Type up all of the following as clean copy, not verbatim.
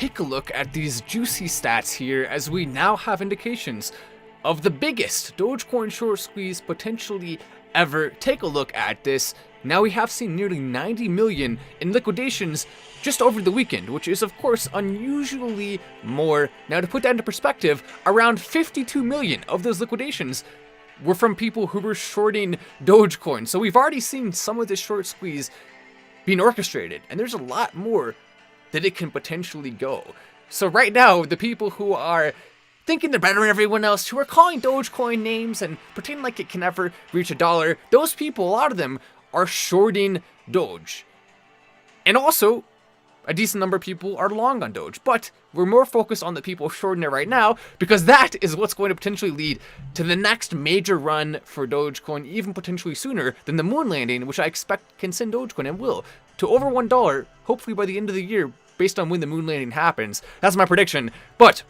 take a look at these juicy stats here, as we now have indications of the biggest Dogecoin short squeeze potentially ever. Take a look at this. Now we have seen nearly 90 million in liquidations just over the weekend, which is of course unusually more. Now to put that into perspective, around 52 million of those liquidations were from people who were shorting Dogecoin. So we've already seen some of this short squeeze being orchestrated, and there's a lot more that it can potentially go. So right now, the people who are thinking they're better than everyone else, who are calling Dogecoin names and pretending like it can never reach $1, those people, a lot of them, are shorting Doge. And also, a decent number of people are long on Doge, but we're more focused on the people shorting it right now, because that is what's going to potentially lead to the next major run for Dogecoin, even potentially sooner than the moon landing, which I expect can send Dogecoin, and will, to over $1, hopefully by the end of the year, based on when the moon landing happens. That's my prediction. But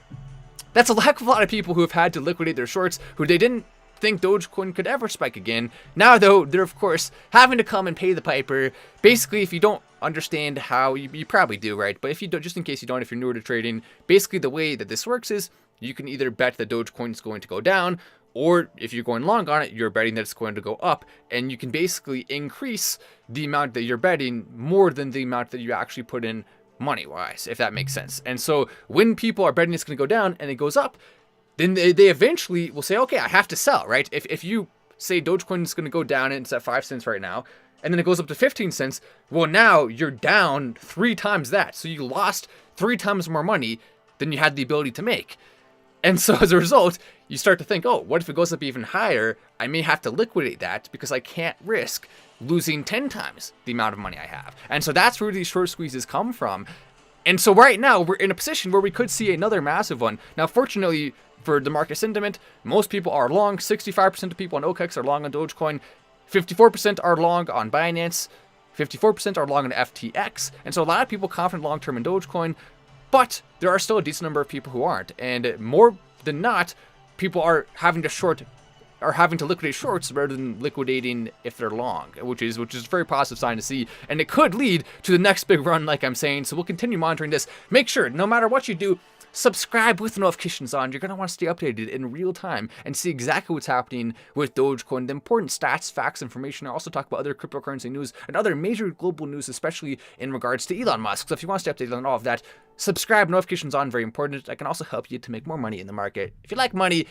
that's a heck of a lot of people who have had to liquidate their shorts, who they didn't think Dogecoin could ever spike again. Now though, they're of course having to come and pay the piper. Basically, if you don't understand how, you probably do, right? But if you don't, just in case you don't, if you're newer to trading, basically the way that this works is you can either bet that Dogecoin is going to go down, or if you're going long on it, you're betting that it's going to go up, and you can basically increase the amount that you're betting more than the amount that you actually put in money-wise, if that makes sense. And so when people are betting it's going to go down and it goes up, then they eventually will say, okay, I have to sell, right? If you say Dogecoin is going to go down and it's at 5 cents right now, and then it goes up to 15 cents, well, now you're down 3 times that. So you lost 3 times more money than you had the ability to make. And so as a result, you start to think, oh, what if it goes up even higher? I may have to liquidate that because I can't risk losing 10 times the amount of money I have. And so that's where these short squeezes come from. And so right now, we're in a position where we could see another massive one. Now, fortunately for the market sentiment, most people are long. 65% of people on OKEx are long on Dogecoin. 54% are long on Binance. 54% are long on FTX. And so a lot of people confident long-term in Dogecoin. But there are still a decent number of people who aren't. And more than not, people are having to liquidate shorts rather than liquidating if they're long, which is a very positive sign to see, and it could lead to the next big run, like I'm saying. So we'll continue monitoring this. Make sure, no matter what you do, subscribe with notifications on. You're going to want to stay updated in real time and see exactly what's happening with Dogecoin, the important stats, facts, information. I also talk about other cryptocurrency news and other major global news, especially in regards to Elon Musk. So if you want to stay updated on all of that, subscribe, notifications on, very important. I can also help you to make more money in the market. If you like money,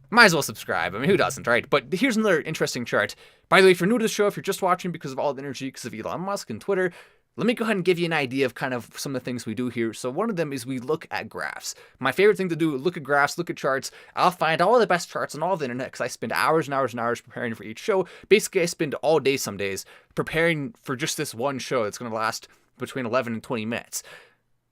might as well subscribe. I mean, who doesn't, right? But here's another interesting chart. By the way, if you're new to the show, if you're just watching because of all the energy, because of Elon Musk and Twitter, let me go ahead and give you an idea of kind of some of the things we do here. So one of them is we look at graphs. My favorite thing to do, look at graphs, look at charts. I'll find all the best charts on all of the internet because I spend hours and hours and hours preparing for each show. Basically, I spend all day some days preparing for just this one show that's going to last between 11 and 20 minutes.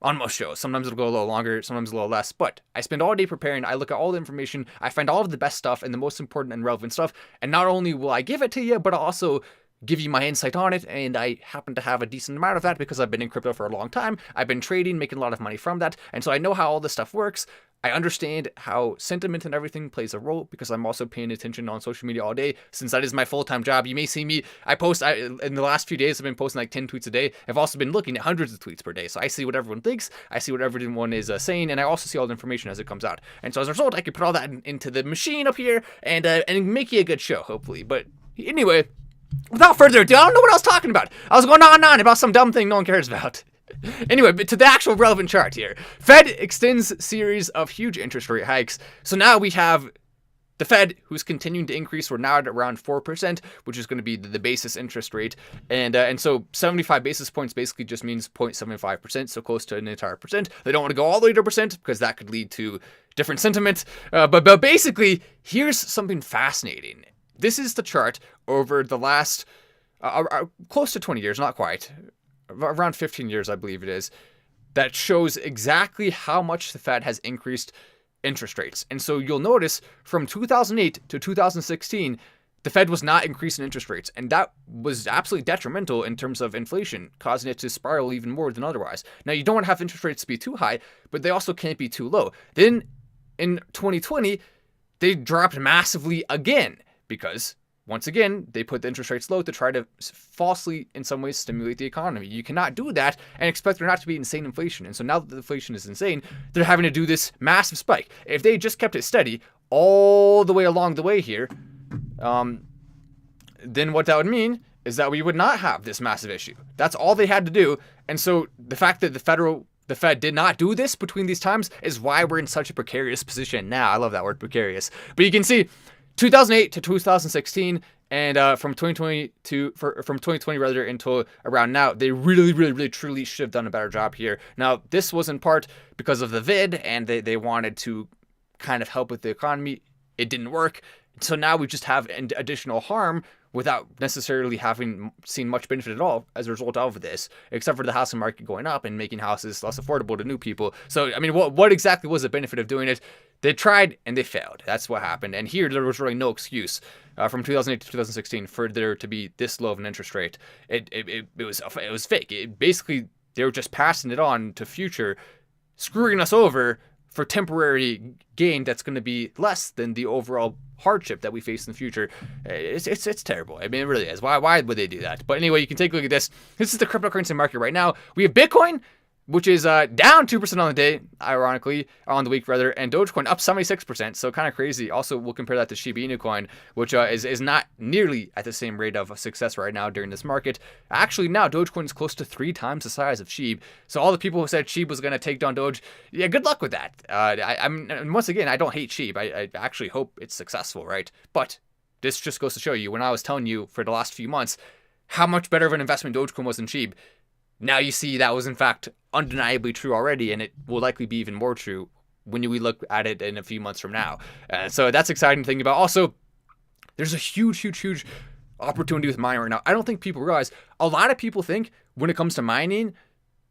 On most shows. Sometimes it'll go a little longer, sometimes a little less, but I spend all day preparing. I look at all the information, I find all of the best stuff and the most important and relevant stuff, and not only will I give it to you, but I'll also give you my insight on it, and I happen to have a decent amount of that because I've been in crypto for a long time. I've been trading, making a lot of money from that, and so I know how all this stuff works. I understand how sentiment and everything plays a role because I'm also paying attention on social media all day, since that is my full-time job. You may see me, in the last few days, I've been posting like 10 tweets a day. I've also been looking at hundreds of tweets per day, so I see what everyone thinks, I see what everyone is saying, and I also see all the information as it comes out. And so as a result, I can put all that into the machine up here and make you a good show, hopefully. But anyway, without further ado, I don't know what I was talking about. I was going on and on about some dumb thing no one cares about. Anyway, but to the actual relevant chart here. Fed extends series of huge interest rate hikes. So now we have the Fed, who's continuing to increase. We're now at around 4%, which is going to be the basis interest rate. And so 75 basis points basically just means 0.75%, so close to an entire percent. They don't want to go all the way to percent because that could lead to different sentiment. But basically, here's something fascinating. This is the chart over the last close to 20 years, not quite, around 15 years, I believe it is, that shows exactly how much the Fed has increased interest rates. And so you'll notice from 2008 to 2016, the Fed was not increasing interest rates. And that was absolutely detrimental in terms of inflation, causing it to spiral even more than otherwise. Now, you don't want to have interest rates be too high, but they also can't be too low. Then in 2020, they dropped massively again because once again, they put the interest rates low to try to falsely, in some ways, stimulate the economy. You cannot do that and expect there not to be insane inflation. And so now that the inflation is insane, they're having to do this massive spike. If they just kept it steady all the way along the way here, then what that would mean is that we would not have this massive issue. That's all they had to do. And so the fact that the Fed did not do this between these times is why we're in such a precarious position now. I love that word, precarious. But you can see 2008 to 2016, and from 2020 rather until around now, they really truly should have done a better job here. Now, this was in part because of the vid, and they wanted to kind of help with the economy. It didn't work. So now we just have additional harm without necessarily having seen much benefit at all as a result of this, except for the housing market going up and making houses less affordable to new people. So, I mean, what exactly was the benefit of doing it? They tried and they failed. That's what happened. And here, there was really no excuse from 2008 to 2016 for there to be this low of an interest rate. It was fake. Basically, they were just passing it on to future, screwing us over for temporary gain that's going to be less than the overall hardship that we face in the future. It's terrible. I mean, it really is. Why would they do that? But anyway, you can take a look at this. This is the cryptocurrency market right now. We have Bitcoin, which is down 2% on the day, ironically, on the week rather, and Dogecoin up 76%, so kind of crazy. Also, we'll compare that to Shiba Inu coin, which is not nearly at the same rate of success right now during this market. Actually, now Dogecoin is close to 3 times the size of SHIB. So all the people who said SHIB was going to take down Doge, yeah, good luck with that. And once again, I don't hate SHIB. I actually hope it's successful, right? But this just goes to show you, when I was telling you for the last few months how much better of an investment Dogecoin was than SHIB, now you see that was in fact undeniably true already, and it will likely be even more true when we look at it in a few months from now. So that's exciting to think about. Also, there's a huge opportunity with mining right now. I don't think people realize, a lot of people think when it comes to mining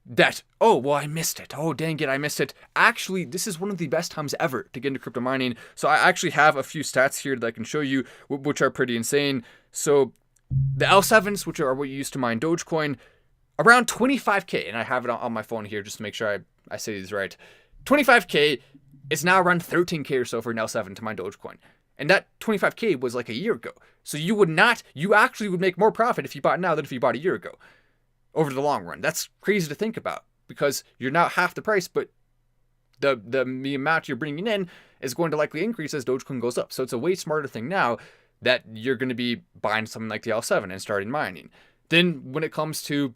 that, oh, well, I missed it. Oh, dang it, I missed it. Actually, this is one of the best times ever to get into crypto mining. So I actually have a few stats here that I can show you, which are pretty insane. So the L7s, which are what you use to mine Dogecoin, around 25K, and I have it on my phone here just to make sure I say these right. 25K is now around 13K or so for an L7 to mine Dogecoin. And that 25K was like a year ago. So you actually would make more profit if you bought now than if you bought a year ago over the long run. That's crazy to think about because you're now half the price, but the amount you're bringing in is going to likely increase as Dogecoin goes up. So it's a way smarter thing now that you're going to be buying something like the L7 and starting mining. Then when it comes to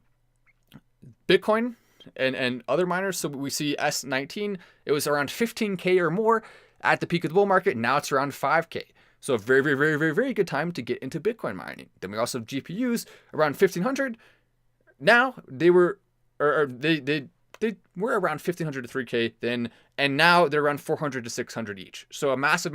Bitcoin and other miners, so we see S19, it was around 15K or more at the peak of the bull market. Now it's around 5K. So a very good time to get into Bitcoin mining. Then we also have GPUs around 1500. Now they were they were around 1500 to 3K then, and now they're around 400 to 600 each. So a massive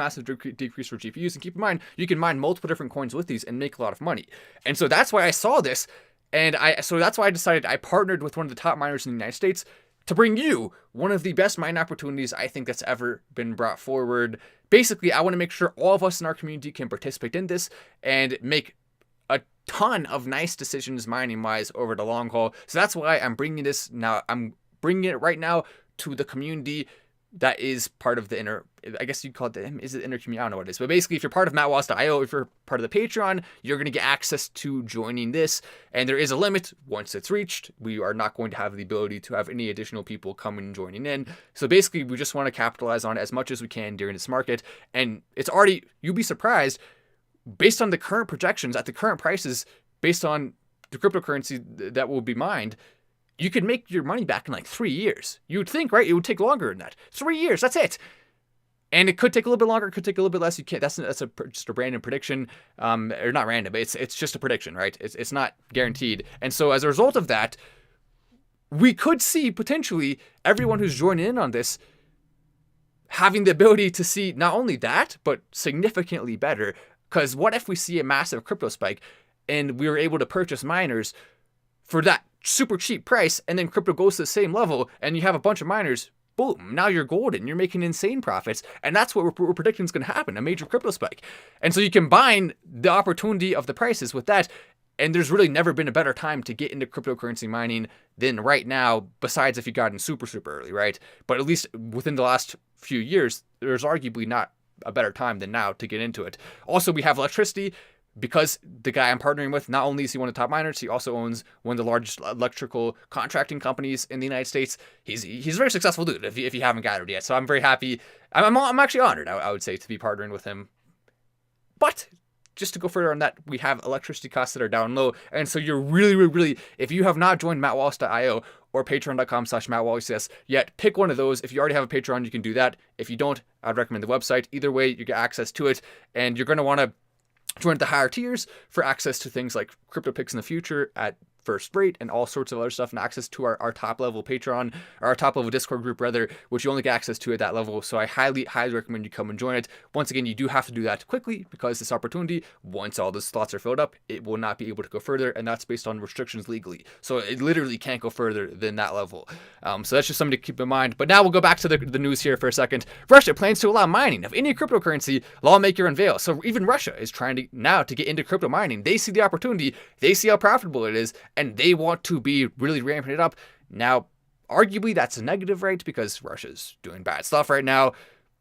decrease for GPUs. And keep in mind, you can mine multiple different coins with these and make a lot of money. And so that's why I saw this. And so that's why I decided I partnered with one of the top miners in the United States to bring you one of the best mining opportunities I think that's ever been brought forward. Basically, I want to make sure all of us in our community can participate in this and make a ton of nice decisions mining-wise over the long haul. So that's why I'm bringing this now. I'm bringing it right now to the community that is part of the inner, I guess you'd call it is it inner community? I don't know what it is. But basically, if you're part of mattwallace.io, if you're part of the Patreon, you're going to get access to joining this. And there is a limit. Once it's reached, we are not going to have the ability to have any additional people coming and joining in. So basically, we just want to capitalize on it as much as we can during this market. And it's already, you'll be surprised, based on the current projections at the current prices, based on the cryptocurrency that will be mined, you could make your money back in like 3 years. You would think, right? It would take longer than that. 3 years, that's it. And it could take a little bit longer, it could take a little bit less. You can't. That's just a random prediction, or not random, but it's just a prediction, right? It's not guaranteed. And so as a result of that, we could see potentially everyone who's joining in on this having the ability to see not only that, but significantly better. Because what if we see a massive crypto spike and we were able to purchase miners for that super cheap price, and then crypto goes to the same level and you have a bunch of miners, boom, now you're golden, you're making insane profits. And that's what we're predicting is going to happen, a major crypto spike. And so you combine the opportunity of the prices with that, and there's really never been a better time to get into cryptocurrency mining than right now, besides if you got in super early, right? But at least within the last few years, there's arguably not a better time than now to get into it. Also, we have electricity. because the guy I'm partnering with, not only is he one of the top miners, he also owns one of the largest electrical contracting companies in the United States. He's a very successful dude, if you haven't gathered yet. So I'm very happy. I'm actually honored, I would say, to be partnering with him. But just to go further on that, we have electricity costs that are down low. And so you're really, if you have not joined mattwallace.io or patreon.com/mattwallace yet, pick one of those. If you already have a Patreon, you can do that. If you don't, I'd recommend the website. Either way, you get access to it. And you're going to want to join the higher tiers for access to things like crypto picks in the future at first rate and all sorts of other stuff, and access to our top level Patreon, or our top level Discord group rather, which you only get access to at that level. So I highly recommend you come and join it. Once again, you do have to do that quickly, because this opportunity, once all the slots are filled up, it will not be able to go further, and that's based on restrictions legally. So it literally can't go further than that level. So that's just something to keep in mind. But now we'll go back to the news here for a second. Russia plans to allow mining of any cryptocurrency, lawmaker unveils. So even Russia is trying to now to get into crypto mining. They see the opportunity, they see how profitable it is, and they want to be really ramping it up. Now, arguably that's a negative, right? Because Russia's doing bad stuff right now.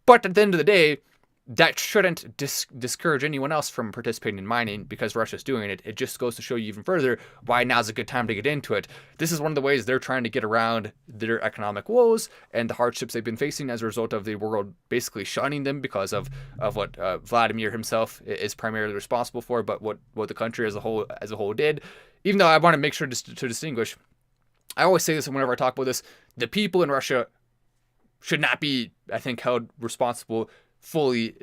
But at the end of the day, that shouldn't discourage anyone else from participating in mining because Russia's doing it. It just goes to show you even further why now's a good time to get into it. This is one of the ways they're trying to get around their economic woes and the hardships they've been facing as a result of the world basically shunning them because of what Vladimir himself is primarily responsible for, but what the country as a whole did. Even though I want to make sure to distinguish, I always say this whenever I talk about this, the people in Russia should not be, I think, held responsible fully.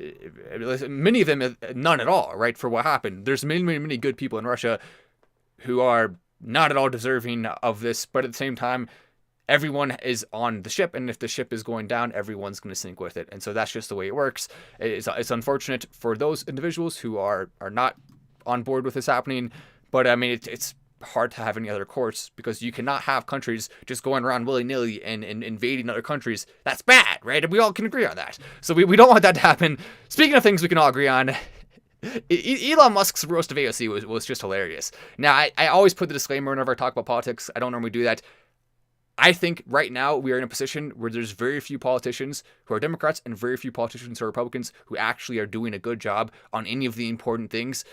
Many of them, none at all, right, for what happened. There's many good people in Russia who are not at all deserving of this, but at the same time, everyone is on the ship, and if the ship is going down, everyone's going to sink with it. And so that's just the way it works. It's unfortunate for those individuals who are not on board with this happening, but I mean, it's hard to have any other course, because you cannot have countries just going around willy-nilly and invading other countries. That's bad, right? And we all can agree on that. So we don't want that to happen. Speaking of things we can all agree on, Elon Musk's roast of AOC was just hilarious. Now, I always put the disclaimer whenever I talk about politics. I don't normally do that. I think right now we are in a position where there's very few politicians who are Democrats and very few politicians who are Republicans who actually are doing a good job on any of the important things.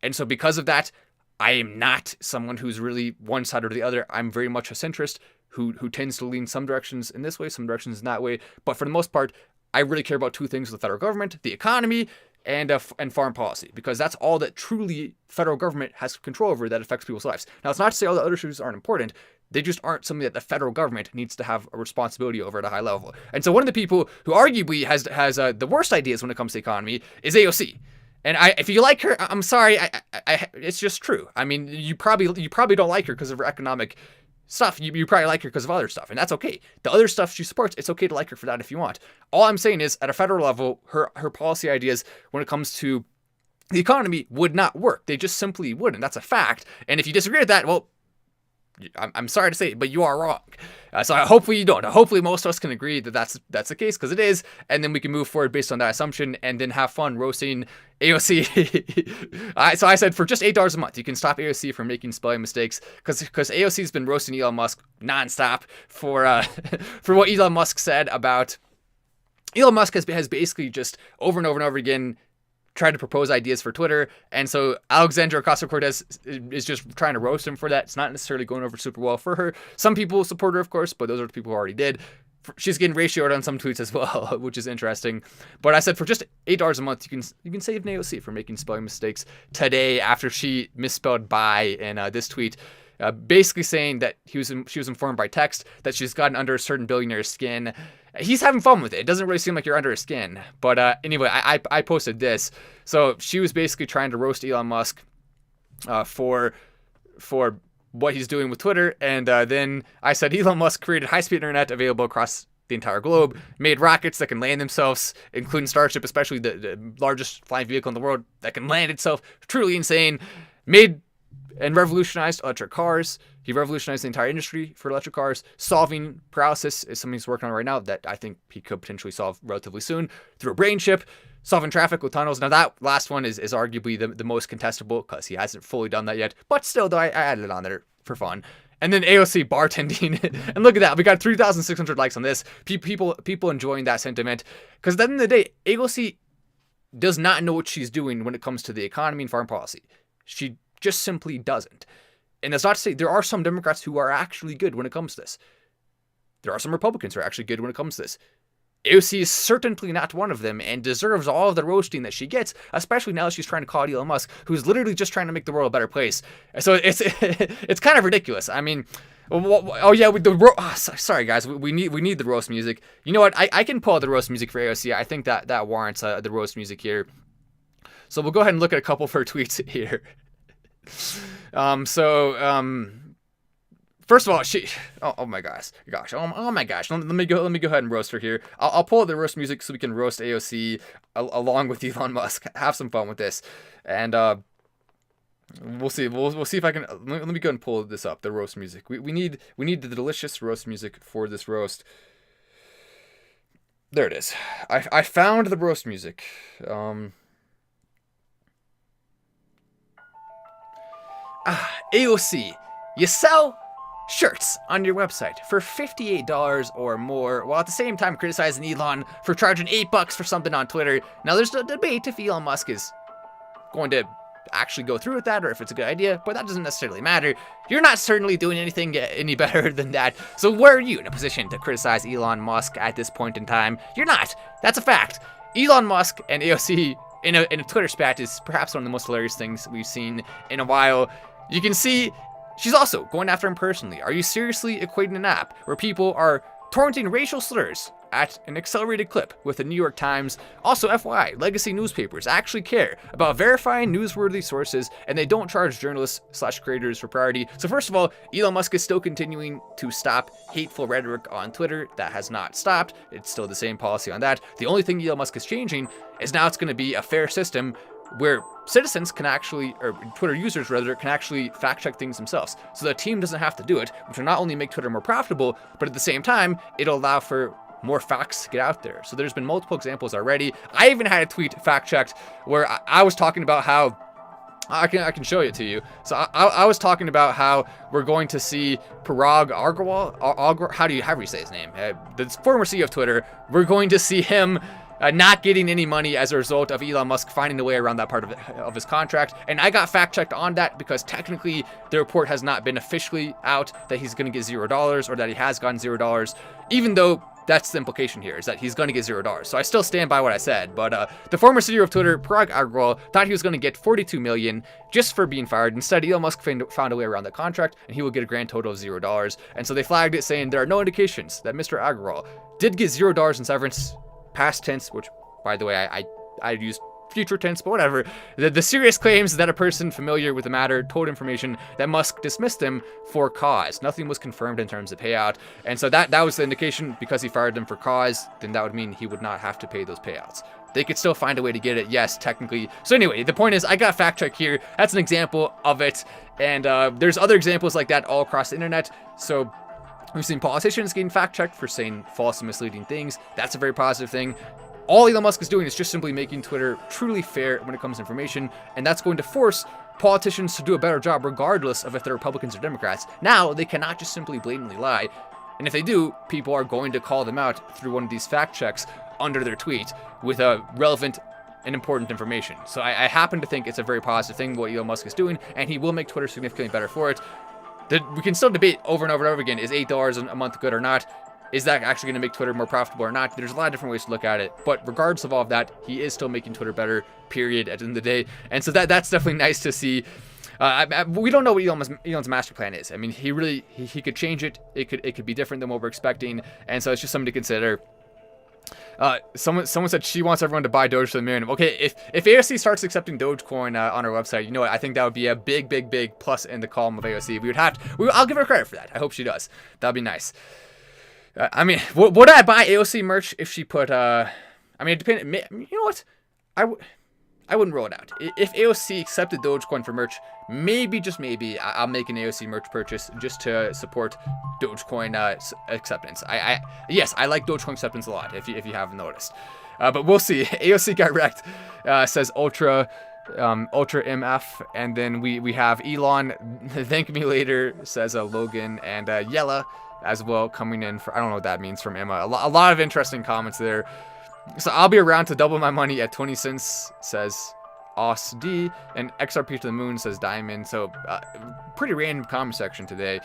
And so because of that, I am not someone who's really one side or the other. I'm very much a centrist who tends to lean some directions in this way, some directions in that way. But for the most part, I really care about two things: the federal government, the economy, and foreign policy, because that's all that truly federal government has control over that affects people's lives. Now, it's not to say all the other issues aren't important. They just aren't something that the federal government needs to have a responsibility over at a high level. And so one of the people who arguably has the worst ideas when it comes to economy is AOC. And if you like her, I'm sorry, it's just true. I mean, you probably don't like her because of her economic stuff. You probably like her because of other stuff, and that's okay. The other stuff she supports, it's okay to like her for that if you want. All I'm saying is, at a federal level, her policy ideas when it comes to the economy would not work. They just simply wouldn't. That's a fact. And if you disagree with that, well, I'm sorry to say it, but you are wrong. So hopefully you don't. Hopefully most of us can agree that that's the case, because it is, and then we can move forward based on that assumption and then have fun roasting AOC. So I said for just $8 a month, you can stop AOC from making spelling mistakes, because AOC's been roasting Elon Musk nonstop for what Elon Musk said about. Elon Musk has basically just over and over again tried to propose ideas for Twitter, and so Alexandria Ocasio-Cortez is just trying to roast him for that. It's not necessarily going over super well for her. Some people support her, of course, but those are the people who already did. She's getting ratioed on some tweets as well, which is interesting. But I said for just $8 a month, you can save AOC from making spelling mistakes today after she misspelled "buy" in this tweet. Basically saying that she was informed by text that she's gotten under a certain billionaire's skin. He's having fun with it. It doesn't really seem like you're under his skin. But anyway, I posted this. So she was basically trying to roast Elon Musk for what he's doing with Twitter. And then I said Elon Musk created high-speed internet available across the entire globe, made rockets that can land themselves, including Starship, especially the largest flying vehicle in the world that can land itself. Truly insane. Made and revolutionized electric cars. He revolutionized the entire industry for electric cars. Solving paralysis is something he's working on right now that I think he could potentially solve relatively soon through a brain chip. Solving traffic with tunnels. Now that last one is arguably the most contestable because he hasn't fully done that yet. But still, though, I added it on there for fun. And then AOC bartending. And look at that. We got 3,600 likes on this. People enjoying that sentiment. Because at the end of the day, AOC does not know what she's doing when it comes to the economy and foreign policy. She just simply doesn't. And that's not to say there are some Democrats who are actually good when it comes to this. There are some Republicans who are actually good when it comes to this. AOC is certainly not one of them and deserves all of the roasting that she gets, especially now that she's trying to call Elon Musk, who's literally just trying to make the world a better place. So it's kind of ridiculous. I mean, oh yeah, sorry guys, we need the roast music. You know what? I can pull out the roast music for AOC. I think that warrants the roast music here. So we'll go ahead and look at a couple of her tweets here. First of all, oh my gosh, let me go ahead and roast her here. I'll pull out the roast music so we can roast AOC along with Elon Musk. Have some fun with this, and we'll see. We'll see if I can. Let me go and pull this up. The roast music. We need the delicious roast music for this roast. There it is. I found the roast music. AOC, you sell shirts on your website for $58 or more, while at the same time criticizing Elon for charging $8 for something on Twitter. Now, there's a debate if Elon Musk is going to actually go through with that or if it's a good idea, but that doesn't necessarily matter. You're not certainly doing anything any better than that. So where are you in a position to criticize Elon Musk at this point in time? You're not. That's a fact. Elon Musk and AOC in a Twitter spat is perhaps one of the most hilarious things we've seen in a while. You can see she's also going after him personally. Are you seriously equating an app where people are torrenting racial slurs at an accelerated clip with the New York Times? Also, FYI, legacy newspapers actually care about verifying newsworthy sources, and they don't charge journalists/creators for priority. So first of all, Elon Musk is still continuing to stop hateful rhetoric on Twitter. That has not stopped. It's still the same policy on that. The only thing Elon Musk is changing is now it's going to be a fair system where citizens can actually, or Twitter users rather, can actually fact check things themselves. So the team doesn't have to do it, which will not only make Twitter more profitable, but at the same time, it'll allow for more facts to get out there. So there's been multiple examples already. I even had a tweet fact checked where I was talking about how, I can show it to you. So I was talking about how we're going to see Parag Agrawal, how do you say his name? The former CEO of Twitter, we're going to see him not getting any money as a result of Elon Musk finding a way around that part of his contract. And I got fact checked on that because technically the report has not been officially out that he's going to get $0 or that he has gotten $0, even though that's the implication here, is that he's going to get $0. So I still stand by what I said. But the former CEO of Twitter, Parag Agrawal, thought he was going to get $42 million just for being fired. Instead, Elon Musk found a way around that contract, and he will get a grand total of $0. And so they flagged it, saying there are no indications that Mr. Agrawal did get $0 in severance, past tense, which, by the way, I used future tense, but whatever. The serious claims that a person familiar with the matter told information that Musk dismissed him for cause. Nothing was confirmed in terms of payout. And so that was the indication. Because he fired them for cause, then that would mean he would not have to pay those payouts. They could still find a way to get it, yes, technically. So anyway, the point is, I got fact check here. That's an example of it. And there's other examples like that all across the internet. So we've seen politicians getting fact-checked for saying false and misleading things. That's a very positive thing. All Elon Musk is doing is just simply making Twitter truly fair when it comes to information, and that's going to force politicians to do a better job regardless of if they're Republicans or Democrats. Now, they cannot just simply blatantly lie, and if they do, people are going to call them out through one of these fact checks under their tweet with relevant and important information. So I happen to think it's a very positive thing what Elon Musk is doing, and he will make Twitter significantly better for it. We can still debate over and over and over again, is $8 a month good or not? Is that actually going to make Twitter more profitable or not? There's a lot of different ways to look at it, but regardless of all of that, he is still making Twitter better, period, at the end of the day. And so that's definitely nice to see. We don't know what Elon's master plan is. I mean, he could change it. It could be different than what we're expecting, and so it's just something to consider. Someone said she wants everyone to buy Doge to the moon. Okay, if AOC starts accepting Dogecoin on our website, you know what? I think that would be a big plus in the column of AOC. I'll give her credit for that. I hope she does. That'd be nice. I mean, would I buy AOC merch if she put? I mean, it depends. You know what? I wouldn't roll it out. If AOC accepted Dogecoin for merch, maybe, just maybe, I'll make an AOC merch purchase just to support Dogecoin acceptance. Yes, I like Dogecoin acceptance a lot, if you haven't noticed. But we'll see. AOC got wrecked, says Ultra MF, and then we have Elon, thank me later, says Logan, and Yella as well coming in for, I don't know what that means, from Emma. A lot of interesting comments there. So I'll be around to double my money at 20 cents, says OSD, and XRP to the moon, says Diamond. So pretty random comment section today.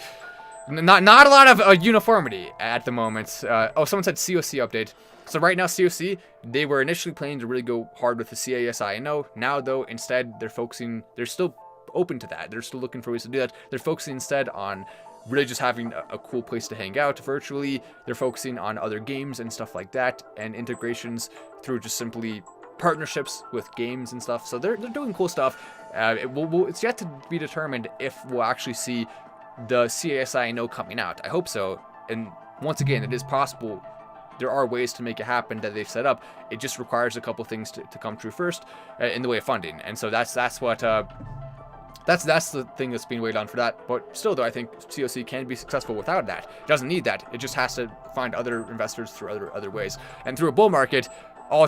Not a lot of uniformity at the moment. Oh, someone said COC update. So right now, COC, they were initially planning to really go hard with the CASINO. Now, though, instead, they're still open to that. They're still looking for ways to do that. They're focusing instead on really just having a cool place to hang out virtually. They're focusing on other games and stuff like that, and integrations through just simply partnerships with games and stuff. So they're doing cool stuff. It's yet to be determined if we'll actually see the CASINO coming out. I hope so. And once again, it is possible. There are ways to make it happen that they've set up. It just requires a couple things to come true first in the way of funding. And so that's the thing that's being weighed on for that. But still, though, I think COC can be successful without that. It doesn't need that. It just has to find other investors through other ways. And through a bull market, the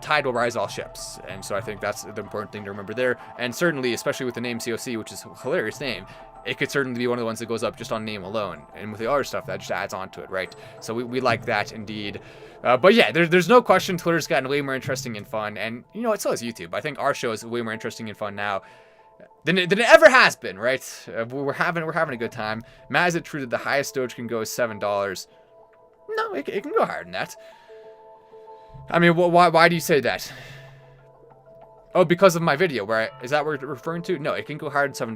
tide will rise all ships. And so I think that's the important thing to remember there. And certainly, especially with the name COC, which is a hilarious name, it could certainly be one of the ones that goes up just on name alone. And with the other stuff, that just adds on to it, right? So we like that indeed. But yeah, there's no question Twitter's gotten way more interesting and fun. And, you know, so is YouTube. I think our show is way more interesting and fun now than it ever has been, right? We're having a good time. Matt, is it true that the highest Doge can go is $7? No, it can go higher than that. I mean, why do you say that? Oh, because of my video, is that what you're referring to? No, it can go higher than $7.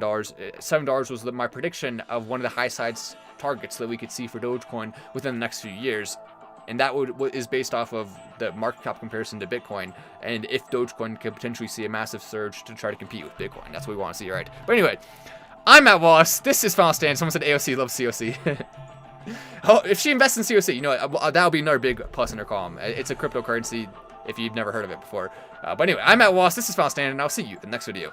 $7 was my prediction of one of the high sides targets that we could see for Dogecoin within the next few years. And that is based off of the market cap comparison to Bitcoin. And if Dogecoin could potentially see a massive surge to try to compete with Bitcoin. That's what we want to see, right? But anyway, I'm Matt Wallace. This is Final Stand. Someone said AOC loves COC. Oh, if she invests in COC, you know, that'll be another big plus in her column. It's a cryptocurrency if you've never heard of it before. But anyway, I'm Matt Wallace. This is Final Stand, and I'll see you in the next video.